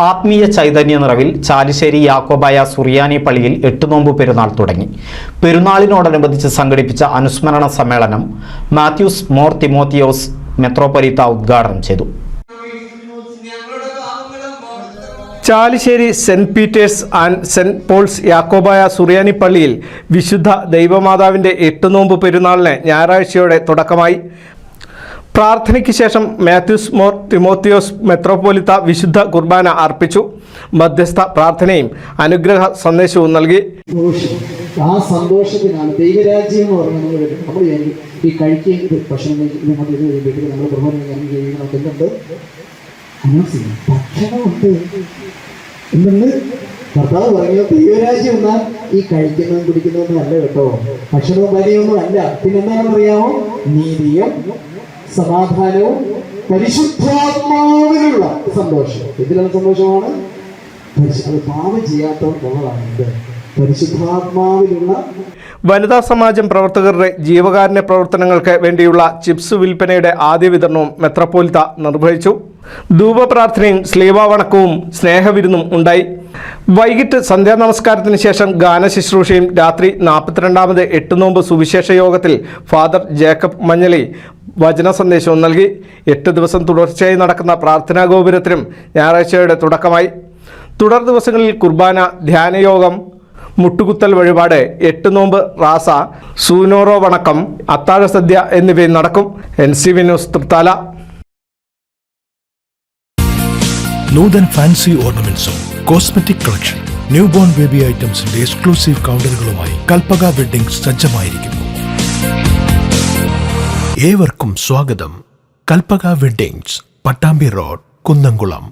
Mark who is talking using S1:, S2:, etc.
S1: ആത്മീയ ചൈതന്യ നിറവിൽ ചാലിശ്ശേരി യാക്കോബായ സുറിയാനി പള്ളിയിൽ 8 നോമ്പ് പെരുന്നാൾ തുടങ്ങി. പെരുന്നാളിനോടനുബന്ധിച്ച് സംഘടിപ്പിച്ച അനുസ്മരണ സമ്മേളനം മാത്യൂസ് മോർ തിമോത്തിയോസ് മെത്രോപൊലീത്ത ഉദ്ഘാടനം ചെയ്തു.
S2: Chalissery saint Peter's and saint Paul's യാക്കോബായ സുറിയാനി പള്ളിയിൽ വിശുദ്ധ ദൈവമാതാവിൻ്റെ 8 നോമ്പ് പെരുന്നാളിന് ഞായറാഴ്ചയോടെ തുടക്കമായി. പ്രാർത്ഥനയ്ക്ക് ശേഷം മാത്യൂസ് മോർ തിമോത്തിയോസ് മെത്രോപൊലീത്ത വിശുദ്ധ കുർബാന അർപ്പിച്ചു. മധ്യസ്ഥ പ്രാർത്ഥനയും അനുഗ്രഹ സന്ദേശവും നൽകി.
S3: ആ സന്തോഷത്തിനാണ് ദൈവരാജ്യം എന്ന് പറയുന്നത്. നമ്മൾ ഈ കഴിക്കുന്നത് ഭക്ഷണം നമ്മൾ കുർബാന എന്തുണ്ട് ഭക്ഷണമുണ്ട് എന്തുണ്ട് കർത്താവ് പറഞ്ഞു. ദൈവരാജ്യം എന്നാൽ ഈ കഴിക്കുന്നതും കുടിക്കുന്നതൊന്നും അല്ല കേട്ടോ, ഭക്ഷണവും പാനീയൊന്നും അല്ല. പിന്നെന്താണെന്ന് അറിയാമോ? നീതിയും സമാധാനവും പരിശുദ്ധാത്മാവിലുള്ള സന്തോഷം. ഇതിലുള്ള സന്തോഷമാണ് അത് പാപം ചെയ്യാത്തവർക്കുള്ളതാണ്. ഇത് പരിശുദ്ധാത്മാവിലുള്ള.
S2: വനിതാ സമാജം പ്രവർത്തകരുടെ ജീവകാരുണ്യ പ്രവർത്തനങ്ങൾക്ക് വേണ്ടിയുള്ള ചിപ്സ് വിൽപ്പനയുടെ ആദ്യ വിതരണവും മെത്രോപൊലീത്ത നിർവഹിച്ചു. ധൂപപ്രാർത്ഥനയും സ്ലീവാവണക്കവും സ്നേഹവിരുന്നും ഉണ്ടായി. വൈകിട്ട് സന്ധ്യാനമസ്കാരത്തിന് ശേഷം ഗാനശുശ്രൂഷയും രാത്രി 42ാമത് 8 നോമ്പ് സുവിശേഷ യോഗത്തിൽ ഫാദർ ജേക്കബ് മഞ്ഞളി വചന സന്ദേശവും നൽകി. 8 ദിവസം തുടർച്ചയായി നടക്കുന്ന പ്രാർത്ഥനാ ഗോപുരത്തിനും ഞായറാഴ്ചയുടെ തുടക്കമായി. തുടർ ദിവസങ്ങളിൽ കുർബാന, ധ്യാനയോഗം, മുട്ടുകുത്തൽ വഴിപാട്, 8 നോമ്പ് റാസ, സൂനോറോ വണക്കം, അത്താഴ സദ്യ എന്നിവയും നടക്കും. NCV news Thrithala.
S4: Noothan fancy ഓർണമെന്റ്സും cosmetic collection, new born baby ഐറ്റംസിന്റെ എക്സ്ക്ലൂസീവ് കൗണ്ടറുകളുമായി കൽപ്പക വെഡ്ഡിംഗ്സ് സജ്ജമായിരിക്കുന്നു. ഏവർക്കും സ്വാഗതം. Kalpaka weddings, Pattambi road, Kunnamkulam.